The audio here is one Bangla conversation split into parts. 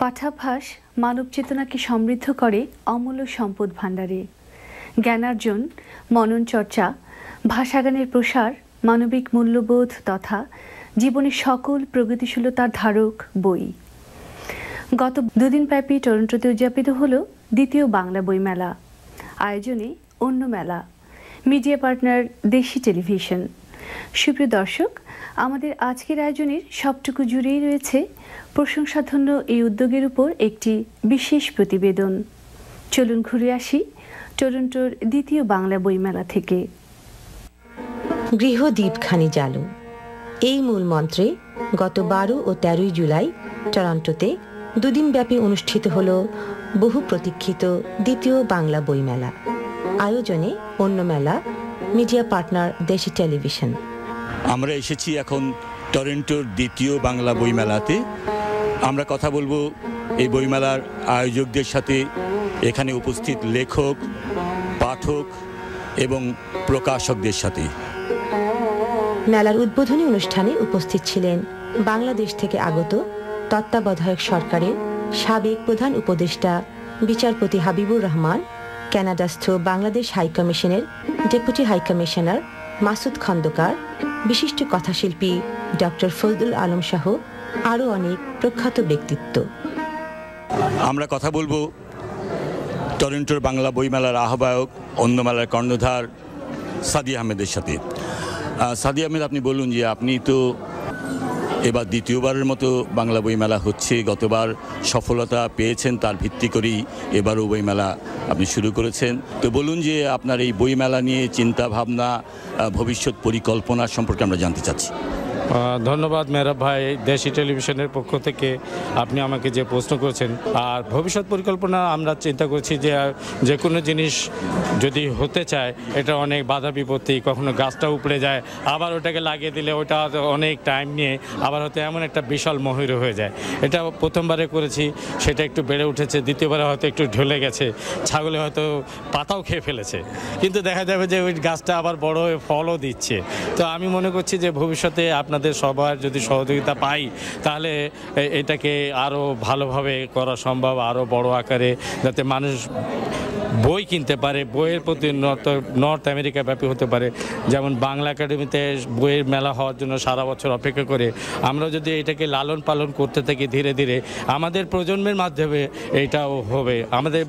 পাঠাভাস মানব চেতনাকে সমৃদ্ধ করে অমূল্য সম্পদ ভাণ্ডারে। জ্ঞানার্জন, মনন চর্চা, ভাষাগানের প্রসার, মানবিক মূল্যবোধ তথা জীবনের সকল প্রগতিশীলতার ধারক বই। গত দুদিনব্যাপী টরন্টোতে উদযাপিত হল দ্বিতীয় বাংলা বইমেলা। আয়োজনে অন্য মেলা, মিডিয়া পার্টনার দেশি টেলিভিশন। সুপ্রিয় দর্শক, আমাদের আজকের আয়োজনের সবটুকু জুড়েই রয়েছে প্রশংসাধন্য এই উদ্যোগের উপর একটি বিশেষ প্রতিবেদন। চলুন ঘুরে আসি টরন্টোর দ্বিতীয় বাংলা বইমেলা থেকে। গৃহদীপখানি জ্বালো, এই মূল মন্ত্রে গত 12 ও 13 জুলাই টরন্টোতে দুদিনব্যাপী অনুষ্ঠিত হল বহু প্রতীক্ষিত দ্বিতীয় বাংলা বইমেলা। আয়োজনে অন্য মেলা, মিডিয়া পার্টনার দেশি টেলিভিশন। আমরা এসেছি এখন টরন্টোর দ্বিতীয় বাংলা বইমেলাতে। আমরা কথা বলবো এই বইমেলার আয়োজকদের সাথে, এখানে উপস্থিত লেখক, পাঠক এবং প্রকাশকদের সাথে। মেলার উদ্বোধনী অনুষ্ঠানে উপস্থিত ছিলেন বাংলাদেশ থেকে আগত তত্ত্বাবধায়ক সরকারের সাবেক প্রধান উপদেষ্টা বিচারপতি হাবিবুর রহমান, কানাডাস্থ বাংলাদেশ হাইকমিশনের ডেপুটি হাইকমিশনার মাসুদ খন্দকার, বিশিষ্ট কথাশিল্পী ডক্টর ফজলুল আলম সহ আরও অনেক প্রখ্যাত ব্যক্তিত্ব। আমরা কথা বলবো টরন্টোর বাংলা বইমেলার আহ্বায়ক, অন্য মেলার কর্ণধার সাদিয়া আহমেদের সাথে। সাদিয়া আহমেদ, আপনি বলুন যে আপনি তো এবার দ্বিতীয়বারের মতো বাংলা বইমেলা হচ্ছে, গতবার সফলতা পেয়েছেন, তার ভিত্তি করেই এবারও বইমেলা আপনি শুরু করেছেন। তো বলুন যে আপনার এই বইমেলা নিয়ে চিন্তা ভাবনা, ভবিষ্যৎ পরিকল্পনা সম্পর্কে আমরা জানতে চাচ্ছি। ধন্যবাদ মেহরাব ভাই, দেশি টেলিভিশনের পক্ষ থেকে আপনি আমাকে যে প্রশ্ন করেছেন। আর ভবিষ্যৎ পরিকল্পনা আমরা চিন্তা করছি যে কোনো জিনিস যদি হতে চায়, এটা অনেক বাধা বিপত্তি, কখনো গাছটা উপড়ে যায়, আবার ওটাকে লাগিয়ে দিলে ওটা অনেক টাইম নিয়ে আবার হয়তো এমন একটা বিশাল মহির হয়ে যায়। এটা প্রথমবারে করেছি, সেটা একটু বেড়ে উঠেছে, দ্বিতীয়বারে হয়তো একটু ঢলে গেছে, ছাগলে হয়তো পাতাও খেয়ে ফেলেছে, কিন্তু দেখা যাবে যে ওই গাছটা আবার বড় হয়ে ফলও দিচ্ছে। তো আমি মনে করছি যে ভবিষ্যতে আপনাদের সবার যদি সহযোগিতা পাই, তাহলে এটাকে আরও ভালোভাবে করা সম্ভব, আরও বড় আকারে, যাতে মানুষ বই কিনতে পারে, বইয়ের প্রতি নর্থ আমেরিকা ব্যাপী হতে পারে। যেমন বাংলা একাডেমিতে বইয়ের মেলা হওয়ার জন্য সারা বছর অপেক্ষা করে, আমরা যদি এটাকে লালন পালন করতে থাকি ধীরে ধীরে, আমাদের প্রজন্মের মাধ্যমে এইটাও হবে, আমাদের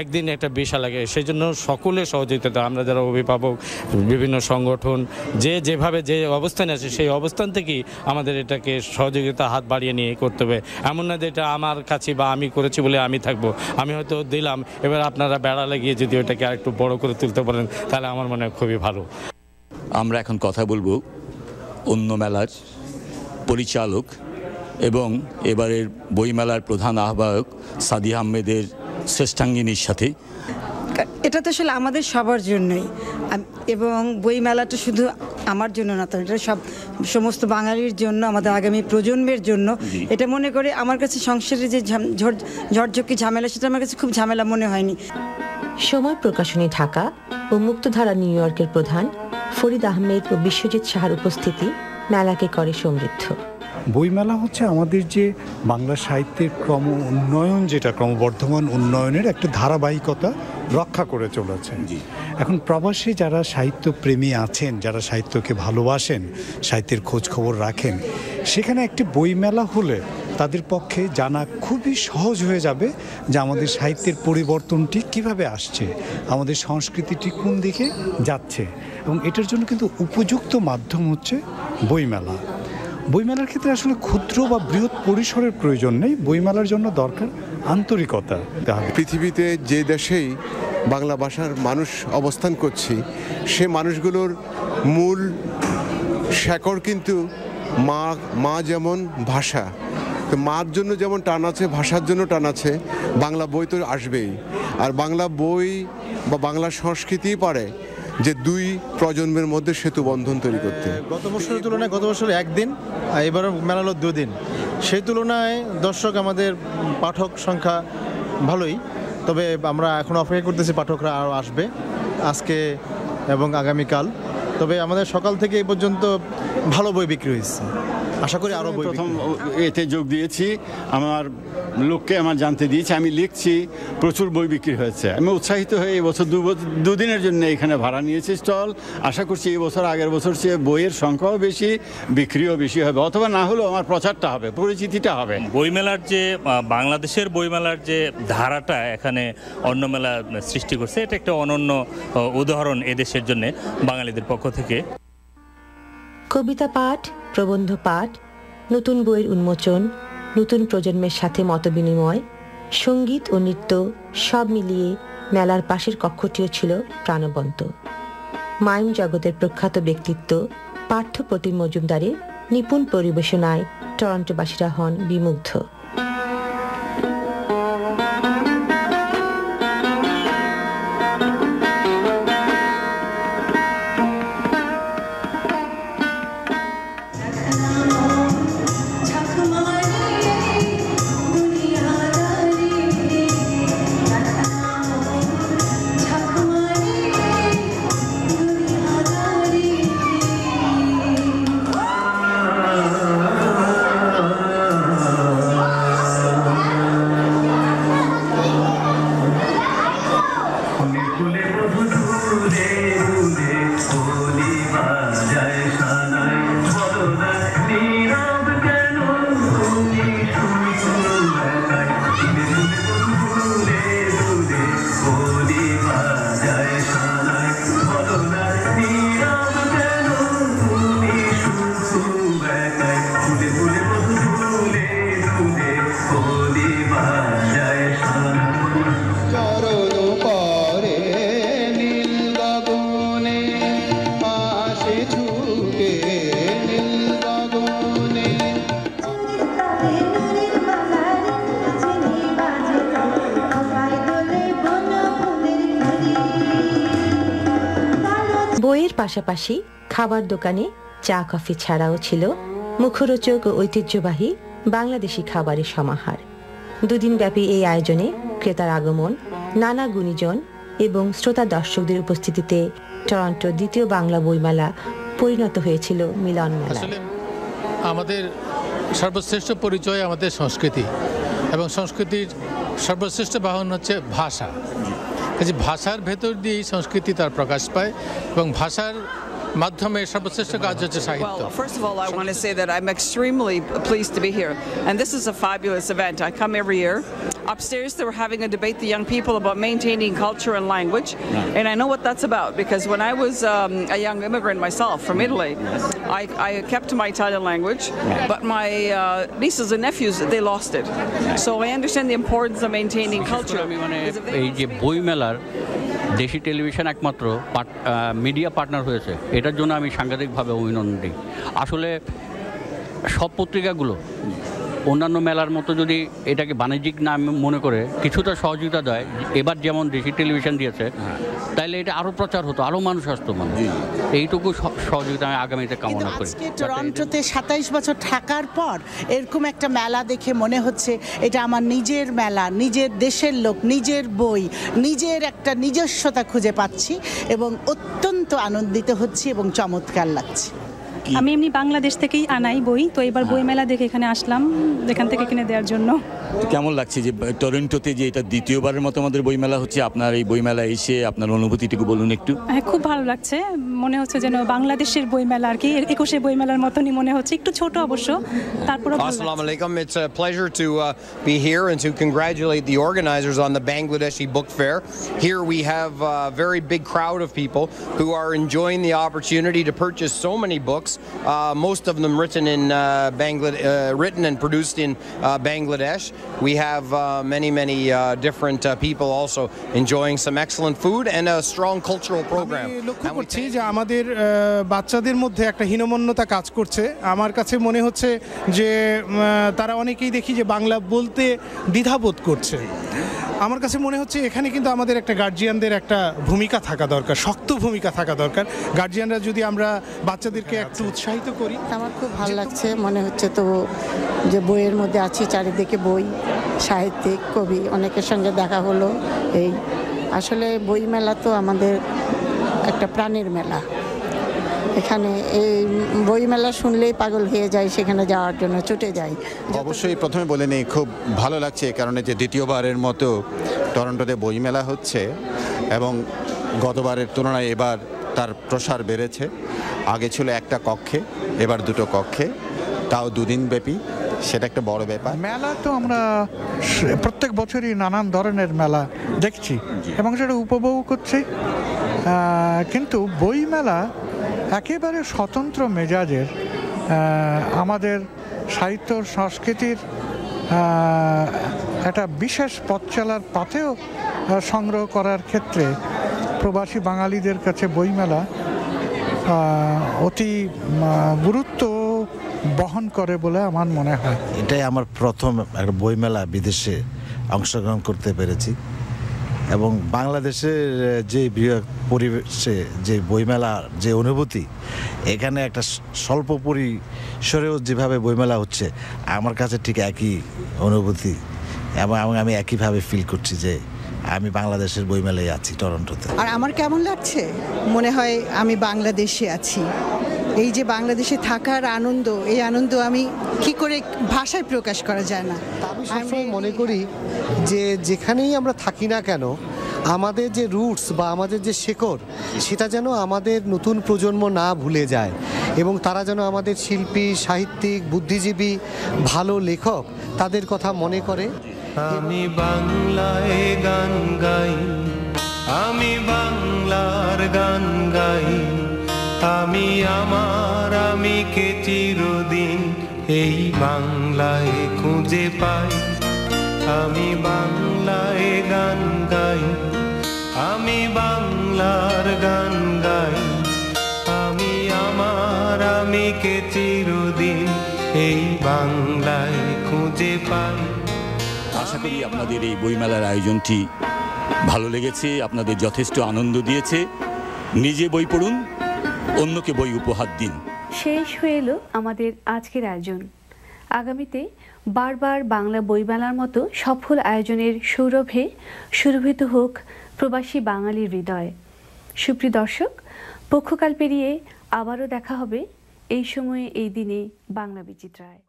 একদিন একটা বিশাল লাগে। সেই জন্য সকলের সহযোগিতা, আমরা যারা অভিভাবক, বিভিন্ন সংগঠন, যেভাবে যে অবস্থানে আছে সেই অবস্থান থেকেই আমাদের এটাকে সহযোগিতা হাত বাড়িয়ে নিয়ে করতে হবে। এমন না যে এটা আমার কাছে বা আমি করেছি বলে আমি থাকবো, আমি হয়তো দিলাম, এবার আপনারা বেড়া লাগিয়ে যদি ওটাকে আরেকটু বড় করে তুলতে পারেন, তাহলে আমার মনে হয় খুবই ভালো। আমরা এখন কথা বলবো অন্য মেলার পরিচালক এবং এবারের বইমেলার প্রধান আহ্বায়ক সাদিয়া আহমেদের শ্রেষ্ঠাঙ্গিনীর সাথে। এটা তো আসলে আমাদের সবার জন্যই, এবং বইমেলাটা শুধু আমার জন্য না, তো এটা সমস্ত বাঙালির জন্য, আমাদের আগামী প্রজন্মের জন্য। এটা মনে করে আমার কাছে সংসারের যে ঝড়ঝক্কি ঝামেলা, সেটা আমার কাছে খুব ঝামেলা মনে হয়নি। সময় প্রকাশনী ঢাকা ও মুক্তধারা নিউ ইয়র্কের প্রধান ফরিদ আহমেদ ও বিশ্বজিৎ সাহার উপস্থিতি মেলাকে করে সমৃদ্ধ। বইমেলা হচ্ছে আমাদের যে বাংলা সাহিত্যের ক্রমবর্ধমান উন্নয়নের একটা ধারাবাহিকতা রক্ষা করে চলেছে। এখন প্রবাসী যারা সাহিত্য প্রেমী আছেন, যারা সাহিত্যকে ভালোবাসেন, সাহিত্যের খোঁজ খবর রাখেন, সেখানে একটি বইমেলা হলে তাদের পক্ষে জানা খুবই সহজ হয়ে যাবে যে আমাদের সাহিত্যের পরিবর্তনটি কিভাবে আসছে, আমাদের সংস্কৃতিটি কোন দিকে যাচ্ছে। এবং এটার জন্য কিন্তু উপযুক্ত মাধ্যম হচ্ছে বইমেলা। বইমেলার ক্ষেত্রে আসলে ক্ষুদ্র বা বৃহৎ পরিসরের প্রয়োজন নেই, বইমেলার জন্য দরকার আন্তরিকতা। পৃথিবীতে যে দেশেই বাংলা ভাষার মানুষ অবস্থান করছি, সে মানুষগুলোর মূল শেকড় কিন্তু মা যেমন ভাষা, তো মার জন্য যেমন টান আছে, ভাষার জন্য টান আছে, বাংলা বই তো আসবেই। আর বাংলা বই বা বাংলা সংস্কৃতি পারে যে দুই প্রজন্মের মধ্যে সেতু বন্ধন তৈরি করতে। গত বছরের তুলনায় গত বছর একদিন, এবারও মেলা হলো 2 দিন। সেই তুলনায় দর্শক, আমাদের পাঠক সংখ্যা ভালোই, তবে আমরা এখন অপেক্ষা করতেছি পাঠকরা আরও আসবে আজকে এবং আগামীকাল। তবে আমাদের সকাল থেকে এই পর্যন্ত ভালো বই বিক্রি হয়েছে। আশা করি আরও বই প্রথম এতে যোগ দিয়েছি, আমার লোককে আমার জানতে দিয়েছি, আমি লিখছি, প্রচুর বই বিক্রি হয়েছে। আমি উৎসাহিত হয়ে এই বছর দুদিনের জন্য এখানে ভাড়া নিয়েছি স্টল। আশা করছি এই বছর আগের বছর চেয়ে বইয়ের সংখ্যাও বেশি, বিক্রিও বেশি হবে, অথবা না হলেও আমার প্রচারটা হবে, পরিচিতিটা হবে। বইমেলার যে বাংলাদেশের বইমেলার যে ধারাটা এখানে অন্য মেলা সৃষ্টি করছে, এটা একটা অনন্য উদাহরণ এদেশের জন্য বাঙালিদের পক্ষ থেকে। কবিতা পাঠ, প্রবন্ধ পাঠ, নতুন বইয়ের উন্মোচন, নতুন প্রজন্মের সাথে মতবিনিময়, সঙ্গীত ও নৃত্য সব মিলিয়ে মেলার পাশের কক্ষটিও ছিল প্রাণবন্ত। মাইম জগতের প্রখ্যাত ব্যক্তিত্ব পার্থ প্রতিম মজুমদারের নিপুণ পরিবেশনায় টরন্টোবাসীরা হন বিমুগ্ধ। বইয়ের পাশাপাশি খাবার দোকানে চা কফি ছাড়াও ছিল মুখরোচক ও ঐতিহ্যবাহী বাংলাদেশি খাবারের সমাহার। দুদিনব্যাপী এই আয়োজনে ক্রেতার আগমন, নানা গুণীজন এবং শ্রোতা দর্শকদের উপস্থিতিতে টরন্টো দ্বিতীয় বাংলা বইমেলা পরিণত হয়েছিল মিলন মেলা। আমাদের সর্বশ্রেষ্ঠ পরিচয় আমাদের সংস্কৃতি, এবং সংস্কৃতির সর্বশ্রেষ্ঠ বাহন হচ্ছে ভাষা। কাজে ভাষার ভেতর দিয়েই সংস্কৃতি তার প্রকাশ পায়, এবং ভাষার মাধ্যমে সর্বশ্রেষ্ঠ কাজ হচ্ছে সাহিত্য। Well, first of all, I want to say that I'm extremely pleased to be here, and this is a fabulous event. I come every year. Upstairs, they were having a debate, the young people, about maintaining culture and language, and I know what that's about, because when I was a young immigrant myself from Italy, I kept my Italian language, but my nieces and nephews, they lost it. So I understand the importance of maintaining culture. এই যে বই মেলার দেশি টেলিভিশন একমাত্র মিডিয়া পার্টনার হয়েছে, এটার জন্য আমি সাংঘাতিকভাবে অভিনন্দন দিই। আসলে সব পত্রিকাগুলো অন্যান্য মেলার মতো যদি এটাকে বাণিজ্যিক না মনে করে কিছুটা সহযোগিতা দেয়, এবার যেমন দেশি টেলিভিশন দিয়েছে, তাইলে এটা আরও প্রচার হতো, আরও মানুষ আসতো। এইটুকু সহযোগিতা আমি আগামীতে কামনা করি। টরন্টোতে 27 বছর থাকার পর এরকম একটা মেলা দেখে মনে হচ্ছে এটা আমার নিজের মেলা, নিজের দেশের লোক, নিজের বই, নিজের একটা নিজস্বতা খুঁজে পাচ্ছি, এবং অত্যন্ত আনন্দিত হচ্ছি এবং চমৎকার লাগছে। আমি এমনি বাংলাদেশ থেকেই আনাই বই, তো এবার বই মেলা দেখে এখানে আসলাম, এখান থেকে কিনে দেওয়ার জন্য। কেমন লাগছে যে টরন্টোতে যে এটা দ্বিতীয়বারের মতো আমাদের বইমেলা হচ্ছে, আপনার এই বইমেলা এসে আপনার অনুভূতিটুকু বলুন একটু। হ্যাঁ, খুব ভালো লাগছে, মনে হচ্ছে যেন বাংলাদেশের বইমেলা আর কি 21শে বইমেলার মতনই মনে হচ্ছে, একটু ছোট অবশ্য, তারপরে। Assalamu alaikum. It's a pleasure to be here and to congratulate the organizers on the Bangladeshi Book Fair. Here we have a very big crowd of people who are enjoying the opportunity to purchase so many books, most of them written and produced in Bangladesh. We have many different people also enjoying some excellent food and a strong cultural program. লক্ষ্য করছি যে আমাদের বাচ্চাদের মধ্যে একটা হীনমন্যতা কাজ করছে। আমার কাছে মনে হচ্ছে যে তারা অনেকেই দেখি যে বাংলা বলতে দ্বিধাবোধ করছে। আমার কাছে মনে হচ্ছে এখানে কিন্তু আমাদের একটা গার্জিয়ানদের একটা ভূমিকা থাকা দরকার, শক্ত ভূমিকা থাকা দরকার। গার্জিয়ানরা যদি আমরা বাচ্চাদেরকে একটু উৎসাহিত করি। আমার খুব ভালো লাগছে, মনে হচ্ছে তো যে বইয়ের মধ্যে আছি, চারিদিকে বই, সাহিত্যিক, কবি, অনেকের সঙ্গে দেখা হলো। এই আসলে বই মেলা তো আমাদের একটা প্রাণের মেলা, এখানে এই বইমেলা শুনলেই পাগল হয়ে যায়, সেখানে যাওয়ার জন্য ছুটে যাই। অবশ্যই প্রথমে বলে নিই, খুব ভালো লাগছে কারণে যে দ্বিতীয়বারের মতো টরন্টোতে বইমেলা হচ্ছে এবং গতবারের তুলনায় এবার তার প্রসার বেড়েছে। আগে ছিল একটা কক্ষে, এবার দুটো কক্ষে, তাও দুদিন ব্যাপী। সেটা একটা বড় ব্যাপার। মেলা তো আমরা প্রত্যেক বছরই নানান ধরনের মেলা দেখছি এবং সেটা উপভোগ করছি, কিন্তু বইমেলা একেবারে স্বতন্ত্র মেজাজের। আমাদের সাহিত্য সংস্কৃতির একটা বিশেষ পথ চলার পথেও সংগ্রহ করার ক্ষেত্রে প্রবাসী বাঙালিদের কাছে বইমেলা অতি গুরুত্ব বহন করে বলে আমার মনে হয়। এটাই আমার প্রথম একটা বইমেলা বিদেশে অংশগ্রহণ করতে পেরেছি এবং বাংলাদেশের যে বৃহৎ পরিবেশে যে বইমেলার যে অনুভূতি, এখানে একটা স্বল্প পরিসরেও যেভাবে বইমেলা হচ্ছে আমার কাছে ঠিক একই অনুভূতি এবং আমি একইভাবে ফিল করছি যে আমি বাংলাদেশের বইমেলায় আছি টরন্টোতে। আর আমার কেমন লাগছে, মনে হয় আমি বাংলাদেশে আছি। এই যে বাংলাদেশে থাকার আনন্দ, এই আনন্দ আমি কি করে ভাষায় প্রকাশ করা যায় না। আমি সবসময় মনে করি যে যেখানেই আমরা থাকি না কেন, আমাদের যে রুটস বা আমাদের যে শেকড়, সেটা যেন আমাদের নতুন প্রজন্ম না ভুলে যায় এবং তারা যেন আমাদের শিল্পী, সাহিত্যিক, বুদ্ধিজীবী, ভালো লেখক তাদের কথা মনে করে। আমি বাংলায় গান গাই, আমি বাংলার গান গাই, আমি আমার আমিকে চিরদিন এই বাংলায় খুঁজে পাই। আমি বাংলায় গান গাই, আমি বাংলার গান গাই, আমি আমার আমিকে চিরদিন এই বাংলায় খুঁজে পাই। আশা করি আপনাদের এই বইমেলার আয়োজনটি ভালো লেগেছে, আপনাদের যথেষ্ট আনন্দ দিয়েছে। নিজে বই পড়ুন, অন্যকে বই উপহার দিন। শেষ হয়ে এলো আমাদের আজকের আয়োজন। আগামীতে বারবার বাংলা বইমেলার মতো সফল আয়োজনের সৌরভে সুরভিত হোক প্রবাসী বাঙালির হৃদয়। সুপ্রিয় দর্শক, পক্ষকাল পেরিয়ে আবারও দেখা হবে এই সময়ে এই দিনে বাংলা বিচিত্রায়।